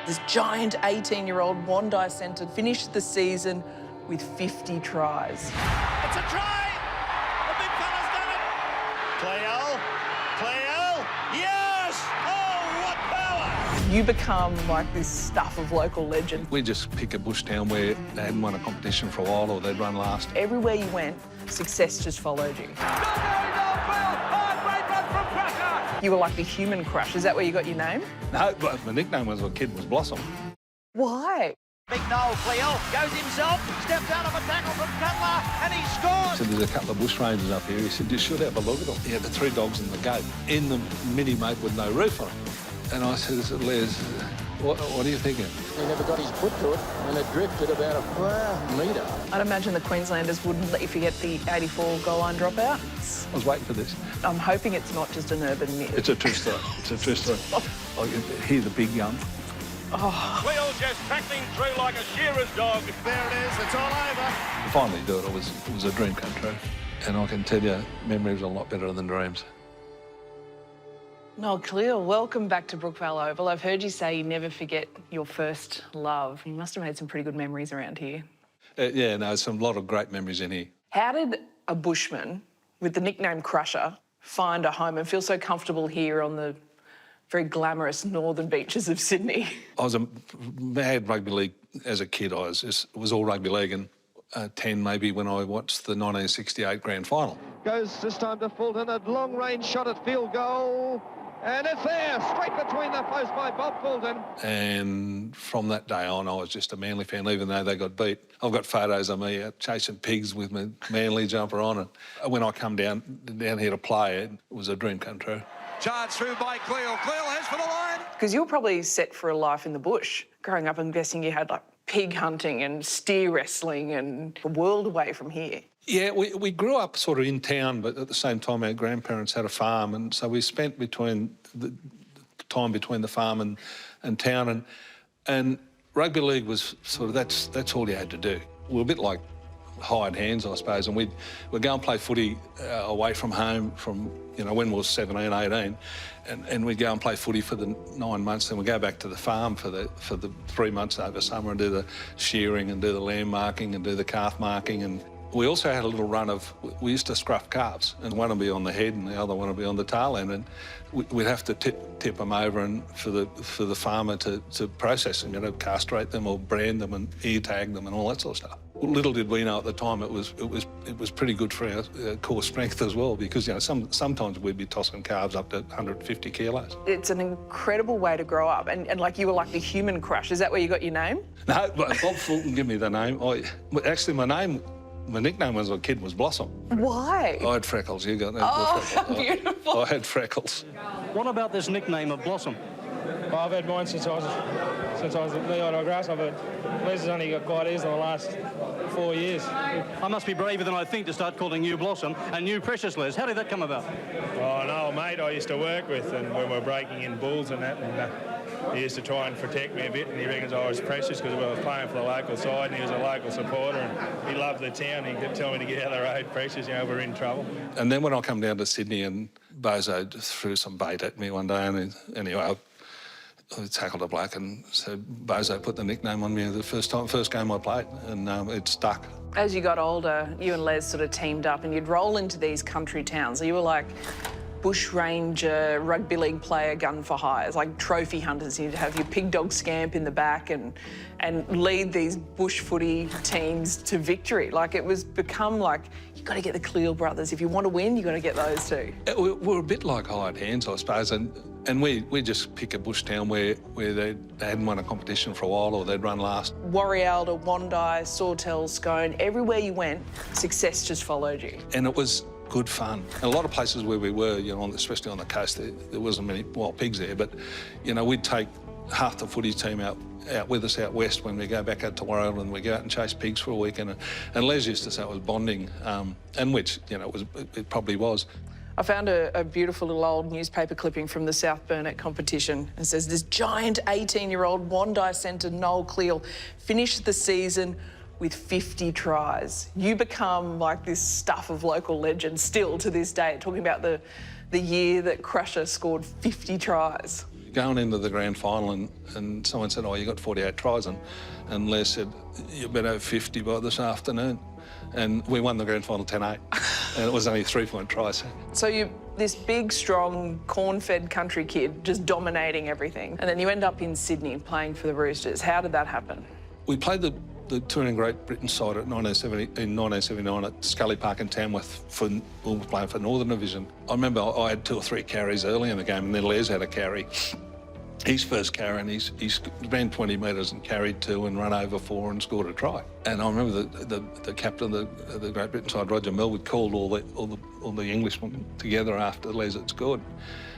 This giant 18-year-old Bondi centre finished the season with 50 tries. It's a try! The big fella's done it! Cleal, yes! Oh, what power! You become like this stuff of local legend. We just pick a bush town where they hadn't won a competition for a while or they'd run last. Everywhere you went, success just followed you. You were like the human crush. Is that where you got your name? No, but my nickname as a kid was Blossom. Why? Big Noel Cleal goes himself, steps out of a tackle from Cutler, and he scores! So there's a couple of bush rangers up here. He said, you should have a look at them. He had the 3 dogs in the gate, in the mini mate with no roof on it. And I said, Les, what are you thinking? He never got his foot to it, and it drifted about a metre. I'd imagine the Queenslanders wouldn't let you forget the 84 goal line dropout. I was waiting for this. I'm hoping it's not just an urban myth. It's a true story. It's a true story. I can hear the big gun. Oh. Cleal just tackling through like a shearer's dog. There it is, it's all over. To finally do it, it was a dream come true. And I can tell you, memories are a lot better than dreams. Noel Cleal, welcome back to Brookvale Oval. I've heard you say you never forget your first love. You must have made some pretty good memories around here. Yeah, no, a lot of great memories in here. How did a bushman with the nickname Crusher find a home and feel so comfortable here on the very glamorous northern beaches of Sydney? I was a mad rugby league as a kid. It was all rugby league, and 10 maybe when I watched the 1968 grand final. Goes this time to Fulton, a long-range shot at field goal. And it's there, straight between the posts by Bob Fulton. And from that day on, I was just a Manly fan, even though they got beat. I've got photos of me out chasing pigs with my Manly jumper on. And when I come down here to play, it was a dream come true. Charged through by Cleal. Cleal heads for the line. Because you were probably set for a life in the bush. Growing up, I'm guessing you had like pig hunting and steer wrestling and a world away from here. Yeah, we grew up sort of in town, but at the same time our grandparents had a farm, and so we spent the time between the farm and town, and rugby league was sort of, that's all you had to do. We were a bit like hired hands, I suppose, and we'd go and play footy away from home from, when we were 17, 18, and we'd go and play footy for the 9 months, then we'd go back to the farm for the 3 months over summer and do the shearing and do the lamb marking and do the calf marking. And we also had a little run of, we used to scruff calves, and one would be on the head and the other one would be on the tail end, and we'd have to tip them over and for the farmer to process them, castrate them or brand them and ear tag them and all that sort of stuff. Little did we know at the time it was pretty good for our core strength as well, because sometimes we'd be tossing calves up to 150 kilos. It's an incredible way to grow up, and like you were like the human crush. Is that where you got your name? No, but Bob Fulton gave me the name. Actually, my nickname as a kid was Blossom. Why? I had freckles. You got that? Oh, beautiful. I had freckles. What about this nickname of Blossom? Well, I've had mine since I was at Leo Grass. I've had Les has only got quite easy in the last 4 years. I must be braver than I think to start calling you Blossom and you Precious Les. How did that come about? Oh, no, mate I used to work with, and when we were breaking in bulls and that, and he used to try and protect me a bit, and he reckons I was precious because I was playing for the local side, and he was a local supporter, and he loved the town. He kept telling me to get out of the road, Precious, we're in trouble. And then when I come down to Sydney, and Bozo just threw some bait at me one day, and anyway, I tackled a bloke, and so Bozo put the nickname on me the first game I played, and it stuck. As you got older, you and Les sort of teamed up, and you'd roll into these country towns. So you were like bush ranger, rugby league player, gun for hires, like trophy hunters. You'd have your pig dog scamp in the back and lead these bush footy teams to victory. Like, it was become like, you've got to get the Cleal brothers. If you want to win, you've got to get those two. We're a bit like hired hands, I suppose, and we just pick a bush town where they hadn't won a competition for a while or they'd run last. Warrialda, Wandai, Sawtell, Scone, everywhere you went, success just followed you. And it was good fun. And a lot of places where we were, especially on the coast, there wasn't many wild pigs there, but, we'd take half the footy team out with us out west when we go back out to Warrialda, and we go out and chase pigs for a week. And Les used to say it was bonding, and which, it probably was. I found a beautiful little old newspaper clipping from the South Burnett competition. It says, this giant 18-year-old Bondi centre Noel Cleal finished the season with 50 tries. You become like this stuff of local legend still to this day, talking about the year that Crusher scored 50 tries. going into the grand final and someone said, oh, you got 48 tries, and Les said, you better have 50 by this afternoon. And we won the grand final 10-8, and it was only 3-point tries. So you, this big, strong, corn-fed country kid just dominating everything, and then you end up in Sydney playing for the Roosters. How did that happen? We played the touring Great Britain side in 1979 at Scully Park in Tamworth we were playing for Northern Division. I remember I had 2 or 3 carries early in the game, and then Les had a carry. His first carry, and he ran 20 metres and carried 2 and run over 4 and scored a try. And I remember the captain of the Great Britain side, Roger Millwood, called all the Englishmen together after Les had scored.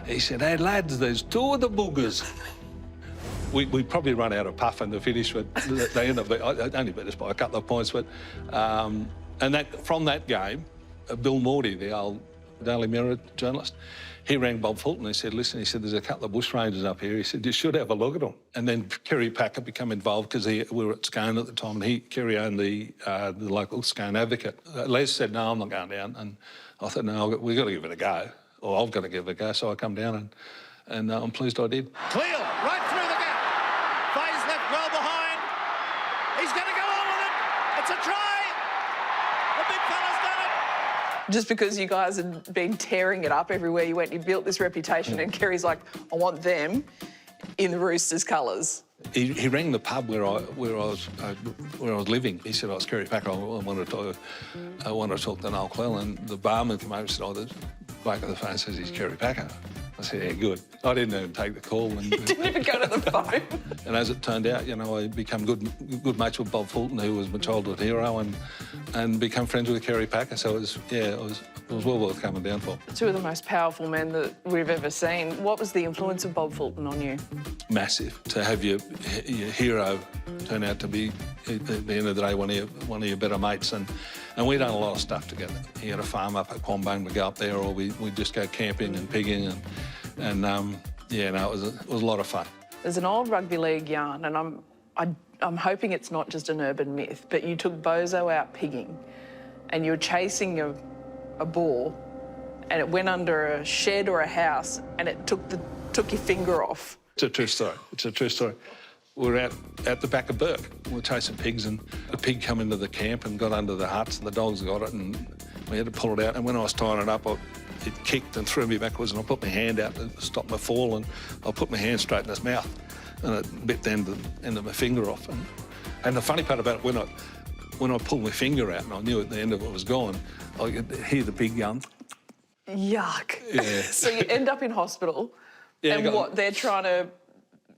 He said, hey lads, there's 2 of the boogers. We probably run out of puff in the finish, but they ended up, only beat us by a couple of points. But from that game, Bill Morty, the old Daily Mirror journalist, he rang Bob Fulton. He said, listen, he said, there's a couple of bushrangers up here. He said, you should have a look at them. And then Kerry Packer became involved because we were at Scone at the time, and Kerry owned the local Scone Advocate. Les said, no, I'm not going down. And I thought, no, we've got to give it a go. Or I've got to give it a go. So I come down, and I'm pleased I did. Cleal, right through the gap. Faye's left well behind. He's going to go on with it. It's a try. The big fella's done it. Just because you guys had been tearing it up everywhere you went, you built this reputation, and Kerry's like, I want them in the Roosters' colours. He rang the pub where I was living. He said, "Oh, it's Kerry Packer. I want to talk to Noel Cleal." And the barman came over and said, "Oh, the bloke on the phone says he's Kerry Packer." I said, "Yeah, good." I didn't even take the call. And, You didn't even go to the phone. And as it turned out, you know, I became good mates with Bob Fulton, who was my childhood hero, and become friends with Kerry Packer. So it was well worth coming down for. 2 of the most powerful men that we've ever seen. What was the influence of Bob Fulton on you? Massive. To have your hero turn out to be, at the end of the day, one of your better mates. And we'd done a lot of stuff together. He had a farm up at Quambone. We'd go up there, or we'd just go camping and pigging. Yeah, no, it was a lot of fun. There's an old rugby league yarn, and I'm hoping it's not just an urban myth, but you took Bozo out pigging, and you were chasing a boar, and it went under a shed or a house, and it took your finger off. It's a true story. It's a true story. We were out at the back of Burke. We were chasing pigs, and a pig come into the camp and got under the huts, and the dogs got it, and we had to pull it out. And when I was tying it up, it kicked and threw me backwards, and I put my hand out to stop my fall, and I put my hand straight in its mouth, and it bit the end of my finger off. And the funny part about it, when I pulled my finger out and I knew at the end of it was gone, I could hear the pig going. Yuck. Yeah. So you end up in hospital, and they're trying to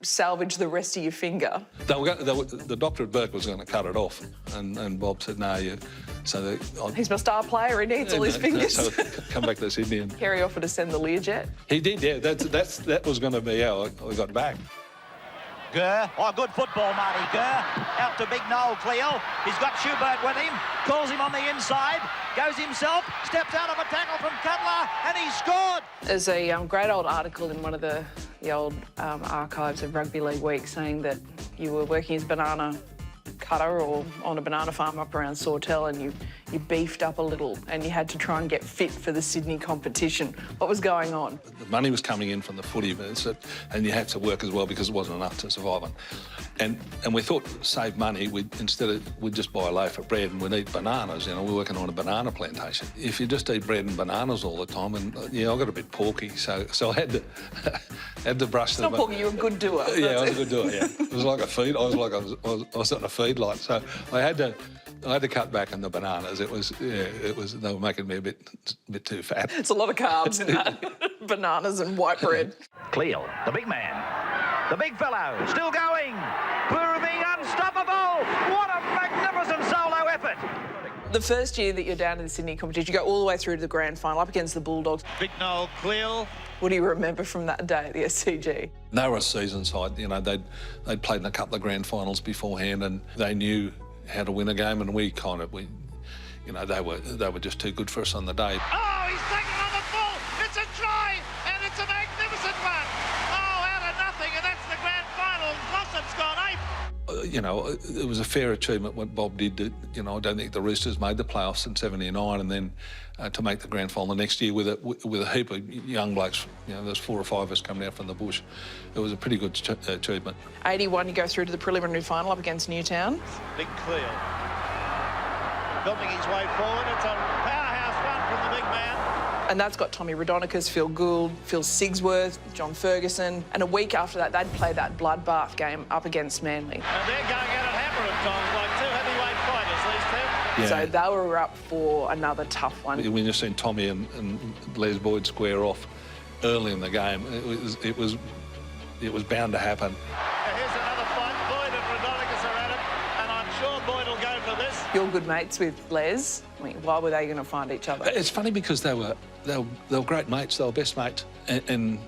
salvage the rest of your finger. The doctor at Burke was going to cut it off, and Bob said, no, he's my star player, he needs all his fingers. So come back to Sydney. And Kerry offered to send the Learjet. He did, yeah. That was going to be how I got back. Gurr, good football, Marty Gurr. Out to big Noel Cleal. He's got Schubert with him, calls him on the inside, goes himself, steps out of a tackle from Cutler, and he scored. There's a great old article in one of the old archives of Rugby League Week saying that you were working as a banana cutter or on a banana farm up around Sawtell, and you beefed up a little and you had to try and get fit for the Sydney competition. What was going on? The money was coming in from the footy, and you had to work as well because it wasn't enough to survive on. And we thought to save money, we'd just buy a loaf of bread and we'd eat bananas. You know, we're working on a banana plantation. If you just eat bread and bananas all the time, and I got a bit porky, so I had to brush them. It's not porky, you're a good doer. Yeah, I was a good doer. Yeah, it was like a feed. I was on a feed lot, so I had to cut back on the bananas. They were making me a bit too fat. It's a lot of carbs in that. Bananas and white bread. Cleal, the big man, the big fellow, still going, proving unstoppable. What a magnificent solo effort. The first year that you're down in the Sydney competition, you go all the way through to the grand final, up against the Bulldogs. Big Noel Cleal. What do you remember from that day at the SCG? They were a season side. You know, they'd played in a couple of grand finals beforehand, and they knew how to win a game, and they were just too good for us on the day. Oh, he's taken on the full. It's a try, and it's a magnificent one. Oh, out of nothing, and that's the grand final. Blossom's gone ape. you know, it was a fair achievement what Bob did. You know, I don't think the Roosters made the playoffs in '79, and then to make the grand final the next year with a heap of young blokes. You know, there's 4 or 5 of us coming out from the bush. It was a pretty good achievement. 81, you go through to the preliminary final up against Newtown. Big Cleal. Building his way forward. It's a powerhouse run from the big man. And that's got Tommy Raudonikis, Phil Gould, Phil Sigsworth, John Ferguson. And a week after that, they'd play that bloodbath game up against Manly. And they're going at it hammer at times, like 2 heavyweight fighters, these two. Yeah. So they were up for another tough one. When you've seen Tommy and Les Boyd square off early in the game, it was bound to happen. Here's another fight. Boyd and Raudonikis are at it, and I'm sure Boyd will go for this. You're good mates with Les. I mean, why were they going to find each other? It's funny because they were great mates. They were best mates, and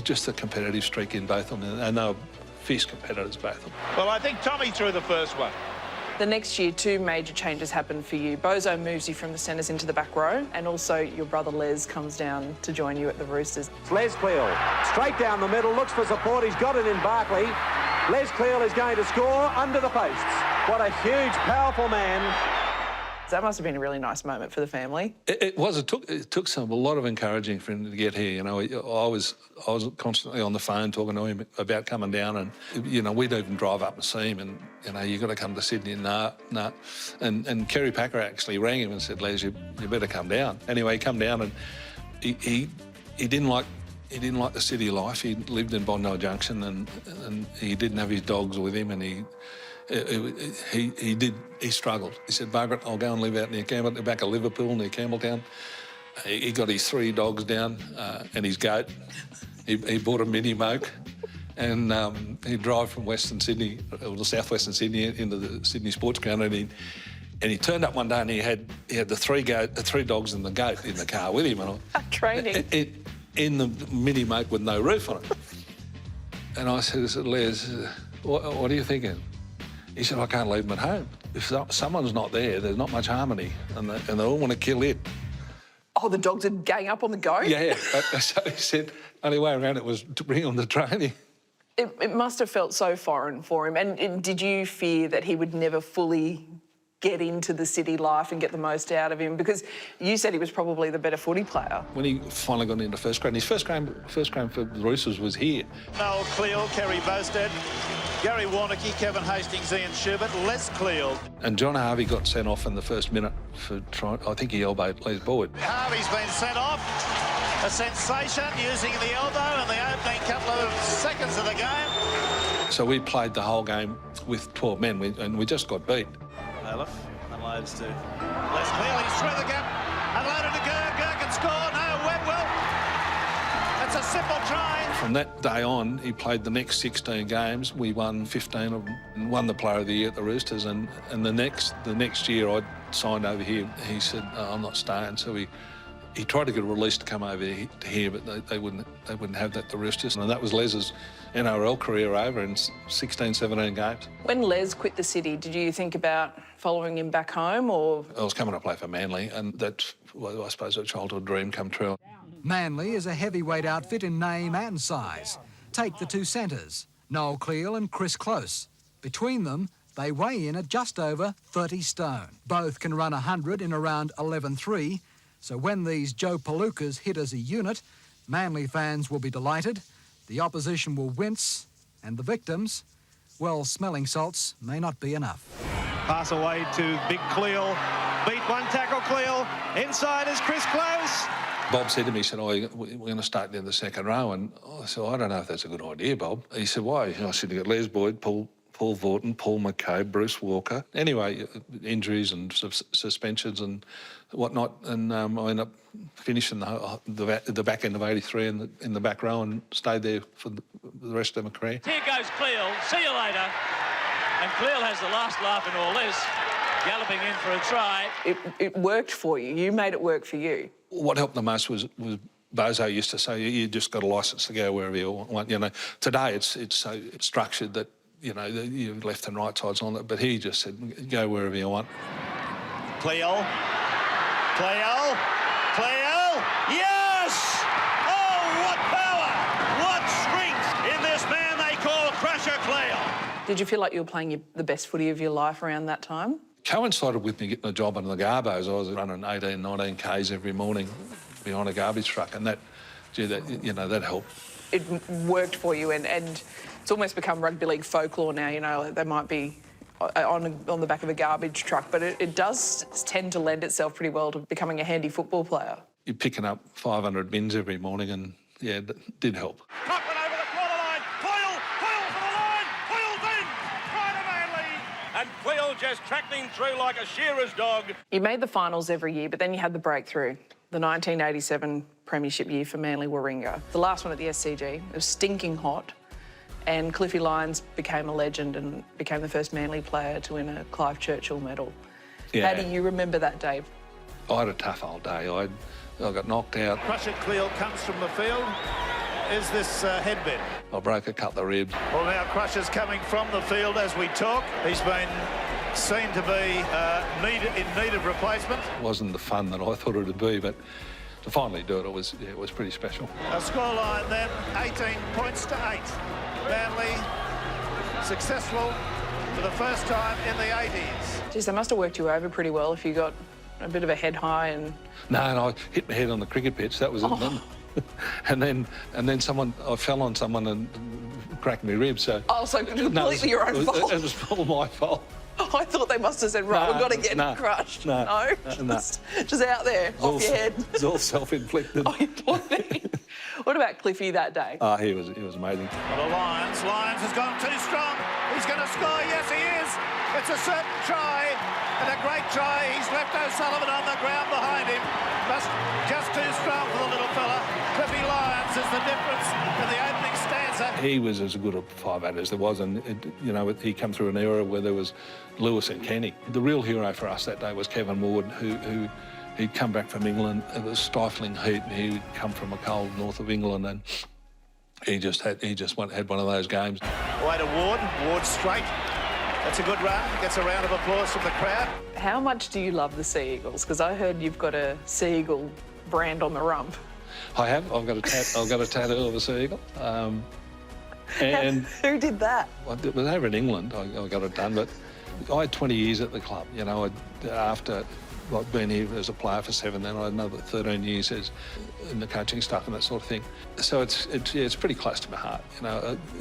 just the competitive streak in both of them, and they were fierce competitors, both of them. Well, I think Tommy threw the first one. The next year, 2 major changes happen for you. Bozo moves you from the centres into the back row, and also your brother Les comes down to join you at the Roosters. Les Cleal, straight down the middle, looks for support. He's got it in Barkley. Les Cleal is going to score under the posts. What a huge, powerful man. That must have been a really nice moment for the family. It was. It took a lot of encouraging for him to get here. You know, I was constantly on the phone talking to him about coming down, and you know, we'd even drive up and see him, and you know, you got to come to Sydney. Nah. And Kerry Packer actually rang him and said, Les, you better come down. Anyway, he come down, and he didn't like the city life. He lived in Bondi Junction, and he didn't have his dogs with him, and he struggled. He said, Margaret, I'll go and live out near at the back of Liverpool, near Campbelltown. He got his 3 dogs down and his goat. He bought a mini moke, and he'd drive from Western Sydney, or South Western Sydney, into the Sydney Sports Ground, and he turned up one day and he had the 3 dogs and the goat in the car with him. And Training. In the mini moke with no roof on it. And I said, Les, what are you thinking? He said, I can't leave them at home. If someone's not there, there's not much harmony, and they all want to kill it. Oh, the dogs are gang up on the goat? Yeah. So he said, only way around it was to bring them to training. It must have felt so foreign for him. And did you fear that he would never fully get into the city life and get the most out of him? Because you said he was probably the better footy player. When he finally got into first grade, his first game for the Roosters was here. Noel Cleal, Kerry Bosted, Gary Warnocky, Kevin Hastings, Ian Schubert, Les Cleal. And John Harvey got sent off in the first minute for trying. I think he elbowed Les Boyd. Harvey's been sent off. A sensation using the elbow in the opening couple of seconds of the game. So we played the whole game with 12 men, and we just got beat. Olaf unloads to Les Cleal. He's through the gap. Unloaded to Gurr. Gurr can score. No, Webb will. It's a simple try. From that day on, he played the next 16 games. We won 15 of them and won the Player of the Year at the Roosters. And the next year I signed over here. He said, I'm not staying. So he tried to get a release to come over here, but they wouldn't have that at the Roosters. And that was Les's NRL career over in 16, 17 games. When Les quit the city, did you think about following him back home, or...? I was coming to play for Manly, and that's, well, I suppose, a childhood dream come true. Manly is a heavyweight outfit in name and size. Take the 2 centres, Noel Cleal and Chris Close. Between them, they weigh in at just over 30 stone. Both can run 100 in around 11.3, so when these Joe Palookas hit as a unit, Manly fans will be delighted, the opposition will wince, and the victims, well, smelling salts may not be enough. Pass away to Big Cleal. Beat 1 tackle, Cleal. Inside is Chris Close. Bob said to me, he said, we're going to start in the second row. And I said, I don't know if that's a good idea, Bob. He said, why? I said, you got Les Boyd, Paul Vaughton, Paul McCabe, Bruce Walker. Anyway, injuries and suspensions and whatnot. And I ended up finishing the back end of 83 in the back row and stayed there for the rest of my career. Here goes Cleal. See you later. And Cleal has the last laugh in all this, galloping in for a try. It worked for you. You made it work for you. What helped the most was Bozo used to say, you just got a licence to go wherever you want. You know, today it's so structured that, you know, your left and right sides on it, but he just said, go wherever you want. Cleal. Yes! Oh, what power! What strength in this man they call Crusher Cleal. Did you feel like you were playing the best footy of your life around that time? Coincided with me getting a job in the Garbos. I was running 18, 19 Ks every morning behind a garbage truck, and that helped. It worked for you, and it's almost become rugby league folklore now. You know, they might be on the back of a garbage truck, but it does tend to lend itself pretty well to becoming a handy football player. You're picking up 500 bins every morning, and yeah, it did help. Cochran over the quarter line. Cleal for the line. Cleal's in. Right of Manly. And Cleal just tracking through like a shearer's dog. You made the finals every year, but then you had the breakthrough. The 1987 premiership year for Manly Warringah. The last one at the SCG. It was stinking hot. And Cliffy Lyons became a legend and became the first Manly player to win a Clive Churchill medal. Yeah. How do you remember that, Dave? I had a tough old day. I got knocked out. Crusher Cleal comes from the field. Is this headbed? I broke a couple of ribs. Well, now Crusher's coming from the field as we talk. He's been seen to be in need of replacement. It wasn't the fun that I thought it would be, but to finally do it, it was pretty special. A scoreline then, 18 points to 8. Manly successful for the first time in the 80s. Geez, they must have worked you over pretty well if you got a bit of a head high and... No, I hit my head on the cricket pitch. That was it. And then I fell on someone and cracked my ribs. So so completely your own fault. It was all my fault. I thought they must have said, right, we've got to get crushed. No, just out there, off your head. It's all self-inflicted. Oh, you poor thing. What about Cliffy that day? Oh, he was amazing. Well, the Lions has gone too strong. He's going to score. Yes, he is. It's a certain try, and a great try. He's left O'Sullivan on the ground behind him. Just too strong for the little fella. Cliffy Lyons is the difference in the opening stanza. He was as good a 5'8" as there was, and he come through an era where there was Lewis and Kenny. The real hero for us that day was Kevin Ward, who he'd come back from England. It was stifling heat, and he'd come from a cold north of England, and he just had one of those games. Way to Ward straight. That's a good run. Gets a round of applause from the crowd. How much do you love the Sea Eagles? Because I heard you've got a Sea Eagle brand on the rump. I have. I've got a tattoo of a Sea Eagle. And who did that? Well, it was over in England. I got it done, but I had 20 years at the club. You know, after being here as a player for 7, then I had another 13 years in the coaching stuff and that sort of thing. So it's pretty close to my heart.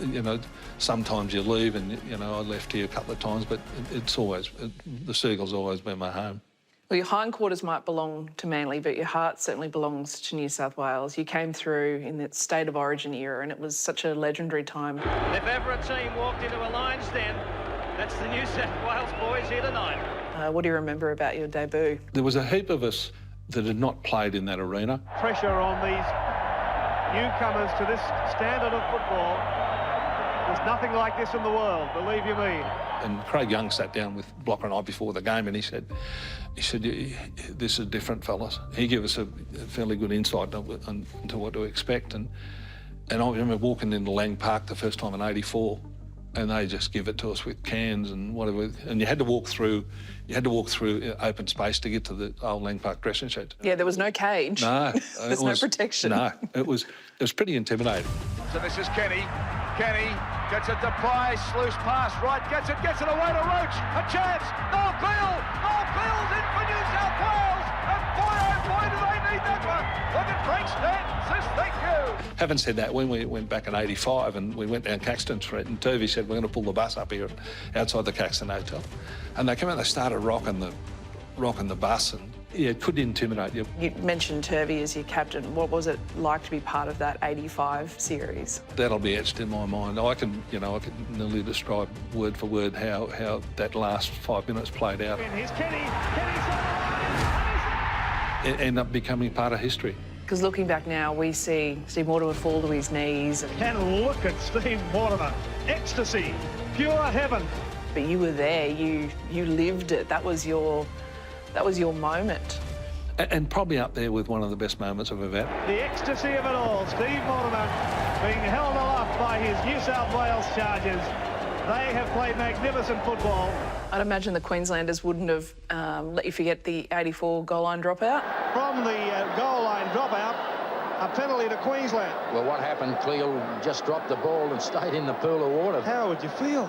You know, sometimes you leave, and I left here a couple of times, but the Sea Eagles always been my home. Well, your hindquarters might belong to Manly, but your heart certainly belongs to New South Wales. You came through in that State of Origin era, and it was such a legendary time. If ever a team walked into a Lions den, that's the New South Wales boys here tonight. What do you remember about your debut? There was a heap of us that had not played in that arena. Pressure on these newcomers to this standard of football. There's nothing like this in the world, believe you me. And Craig Young sat down with Blocker and I before the game, and he said, this is different, fellas. He gave us a fairly good insight into what to expect. And I remember walking into Lang Park the first time in '84, and they just give it to us with cans and whatever. And you had to walk through open space to get to the old Lang Park dressing shed. Yeah, there was no cage. No. There's no protection. No, it was pretty intimidating. So this is Kenny. Kenny gets it to Price, loose pass, right, gets it away to Roach, a chance, Noel Cleal in for New South Wales, and boy oh boy do they need that one. Look at Frank Stanton says thank you. Having said that, when we went back in '85 and we went down Caxton Street, and Turvey said, we're going to pull the bus up here outside the Caxton Hotel, and they came out and they started rocking the bus, and yeah, it could intimidate you. You mentioned Turvey as your captain. What was it like to be part of that '85 series? That'll be etched in my mind. I can nearly describe word for word how that last 5 minutes played out. Here's Kenny. It ended up becoming part of history. Because looking back now, we see Steve Mortimer fall to his knees. And look at Steve Mortimer. Ecstasy. Pure heaven. But you were there. You lived it. That was your moment. And probably up there with one of the best moments I've ever had. The ecstasy of it all. Steve Mortimer being held aloft by his New South Wales Chargers. They have played magnificent football. I'd imagine the Queenslanders wouldn't have let you forget the '84 goal line dropout. From the goal line dropout, a penalty to Queensland. Well, what happened? Cleal just dropped the ball and stayed in the pool of water. How would you feel?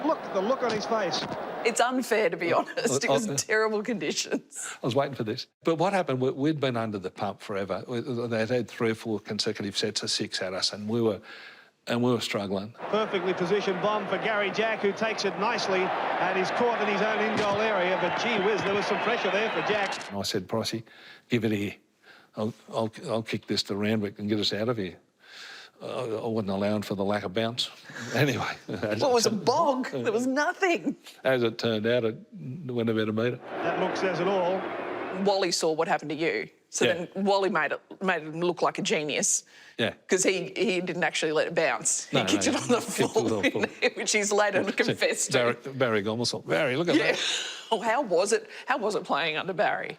Look at the look on his face. It's unfair, to be honest. It was terrible conditions. I was waiting for this. But what happened, we'd been under the pump forever. They'd had 3 or 4 consecutive sets of 6 at us, and we were struggling. Perfectly positioned bomb for Gary Jack, who takes it nicely and is caught in his own in-goal area. But gee whiz, there was some pressure there for Jack. And I said, Pricey, give it here. I'll kick this to Randwick and get us out of here. I wasn't allowing for the lack of bounce. Anyway. Well, it was a bog. There was nothing. As it turned out, it went about a metre. That look says it all. Wally saw what happened to you. So then Wally made him look like a genius. Yeah. Because he didn't actually let it bounce. He kicked it on the floor, which he's later confessed to. Barry Gomersall. Barry, look at that. Oh, how was it? How was it playing under Barry?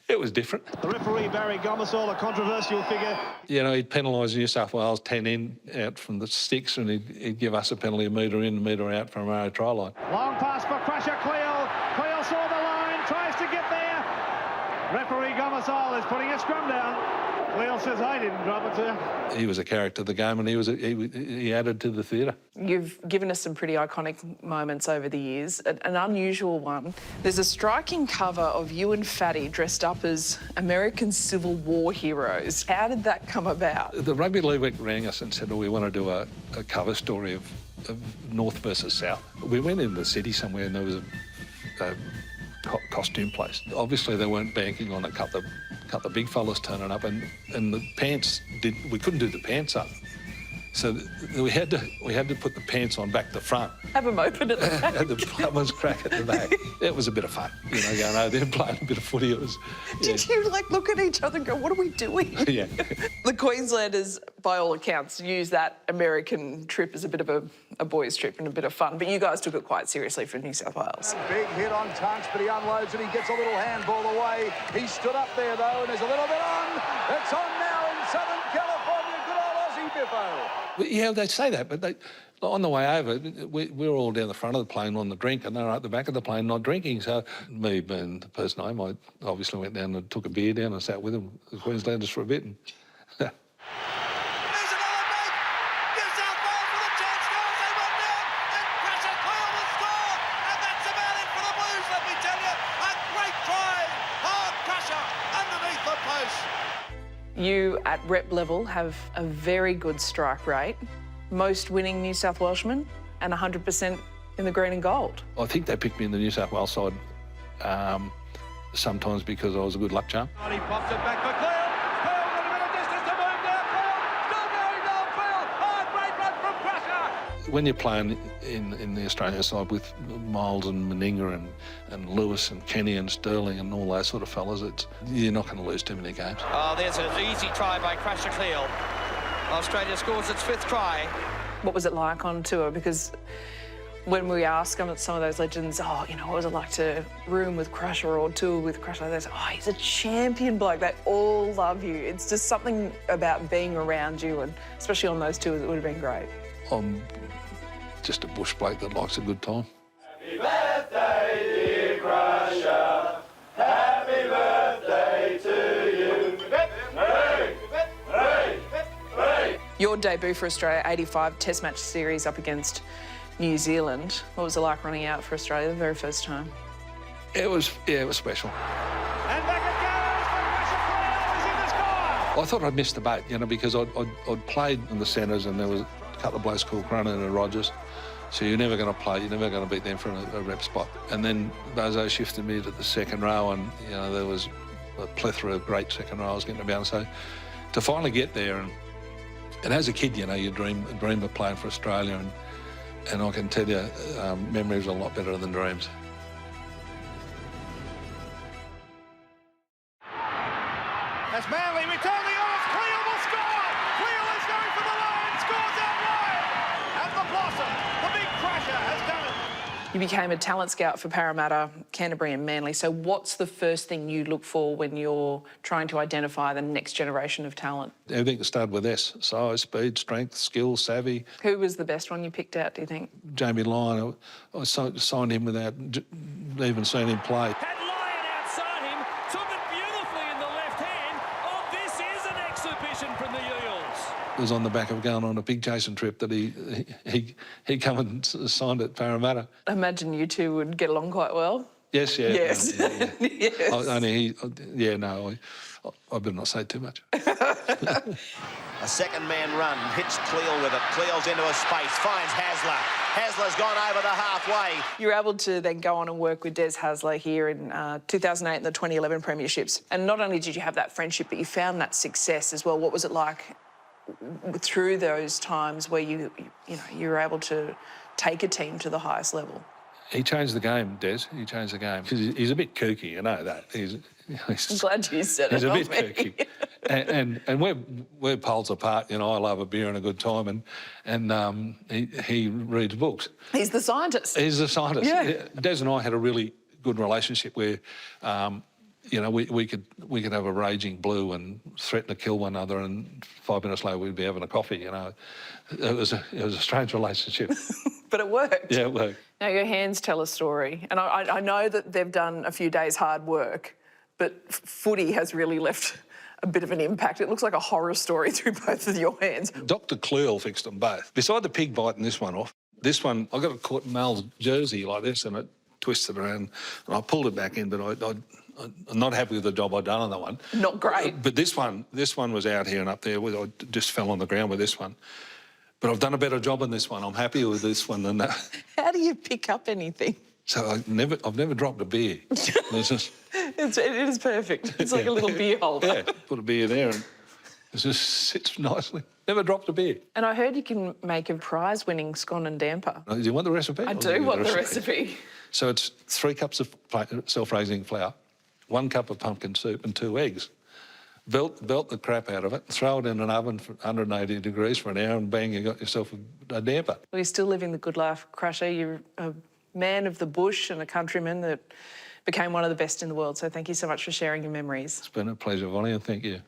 It was different. The referee, Barry Gomersall, a controversial figure. You know, he'd penalise New South Wales 10 in out from the sticks, and he'd give us a penalty a metre in, a metre out from our try line. Long pass for Crusher Cleal. Cleal saw the line, tries to get there. Referee Gomersall is putting a scrum down. Cleal says, I didn't drop it, sir. He was a character of the game, and he added to the theatre. You've given us some pretty iconic moments over the years. An unusual one. There's a striking cover of you and Fatty dressed up as American Civil War heroes. How did that come about? The Rugby League rang us and said, we want to do a cover story of North versus South. We went in the city somewhere, and there was a costume place. Obviously, they weren't banking on a couple of big fellas turning up, and the pants we couldn't do the pants up, so we had to put the pants on back to front. Have them open at the back. Had the plumbers crack at the back. It was a bit of fun, you know, going over there and playing a bit of footy. It was. Did you look at each other and go, "What are we doing?" Yeah. The Queenslanders, by all accounts, use that American trip as a bit of a boys' trip and a bit of fun, but you guys took it quite seriously for New South Wales. Big hit on Tunks, but he unloads and he gets a little handball away. He stood up there, though, and there's a little bit on. It's on now in Southern California. Good old Aussie Biffo. Yeah, they say that, but on the way over, we were all down the front of the plane on the drink, and they were at the back of the plane not drinking. So me being the person I am, I obviously went down and took a beer down and sat with them, the Queenslanders, for a bit. And You, at rep level, have a very good strike rate, most winning New South Welshmen, and 100% in the green and gold. I think they picked me in the New South Wales side sometimes because I was a good luck charm. And he pops it back for Cleal. Cleal got a bit of distance to move now. Cleal still going down. Cleal. Oh, great run from Crusher. When you're playing in the Australian side with Miles and Meninga and Lewis and Kenny and Sterling and all those sort of fellas, you're not going to lose too many games. Oh, there's an easy try by Crusher Cleal. Australia scores its 5th try. What was it like on tour? Because when we ask some of those legends, oh, you know, what was it like to room with Crusher or tour with Crusher? They say, oh, he's a champion bloke. They all love you. It's just something about being around you, and especially on those tours, it would have been great. I'm just a bush bloke that likes a good time. Happy birthday, dear Crusher. Happy birthday to you. Hooray! Hooray! Hooray! Your debut for Australia, 85 Test match series up against New Zealand. What was it like running out for Australia the very first time? It was special. And back it goes for Crusher. Cleal is in the score. I thought I'd missed the boat, you know, because I'd played in the centres and there was a couple of blokes called Cronin and Rogers. So you're never going to play, you're never going to beat them for a rep spot. And then Bozo shifted me to the second row, and, you know, there was a plethora of great second rows getting about. So to finally get there, and as a kid, you know, you dream of playing for Australia, and I can tell you, memories are a lot better than dreams. As Manly return the off, Cleal will score! Cleal is going for the line, scores out wide! And the Blossom, the big Crusher, has done it. You became a talent scout for Parramatta, Canterbury and Manly. So what's the first thing you look for when you're trying to identify the next generation of talent? Everything started with S: size, speed, strength, skill, savvy. Who was the best one you picked out, do you think? Jamie Lyon. I signed him without even seeing him play. Had Lyon outside him, took it beautifully in the left hand. Oh, this is an exhibition from the Eels. was on the back of going on a pig chasing trip that he come and signed at Parramatta. I imagine you two would get along quite well. Yes, yeah. Yes. Yes. I better not say too much. A second man run, hits Cleal with it. Cleal's into a space, finds Hasler. Hasler's gone over the halfway. You were able to then go on and work with Des Hasler here in 2008 in the 2011 premierships. And not only did you have that friendship, but you found that success as well. What was it like through those times where you were able to take a team to the highest level? He changed the game, Des. He changed the game. He's a bit kooky, you know that. I'm glad you said it. He's a bit kooky. and we're poles apart. You know, I love a beer and a good time, and he reads books. He's the scientist. He's the scientist. Yeah. Des and I had a really good relationship where, we could have a raging blue and threaten to kill one another, and 5 minutes later we'd be having a coffee. You know, it was a strange relationship. But it worked. Yeah, it worked. Now your hands tell a story, and I know that they've done a few days' hard work, but footy has really left a bit of an impact. It looks like a horror story through both of your hands. Dr. Cleal fixed them both. Beside the pig biting this one off, this one, I got it caught in Mel's jersey like this, and it twisted around, and I pulled it back in, but I'm not happy with the job I'd done on that one. Not great. But this one was out here and up there. I just fell on the ground with this one. But I've done a better job on this one. I'm happier with this one than that. How do you pick up anything? So I've never dropped a beer. It is perfect. It's like a little beer holder. Yeah, put a beer there and it just sits nicely. Never dropped a beer. And I heard you can make a prize-winning scone and damper. Do you want the recipe? I do want the recipe. So it's 3 cups of self-raising flour, 1 cup of pumpkin soup and 2 eggs. Belt the crap out of it, throw it in an oven for 180 degrees for an hour, and bang, you got yourself a damper. Well, you're still living the good life, Crusher. You're a man of the bush and a countryman that became one of the best in the world. So thank you so much for sharing your memories. It's been a pleasure, Vonnie, and thank you.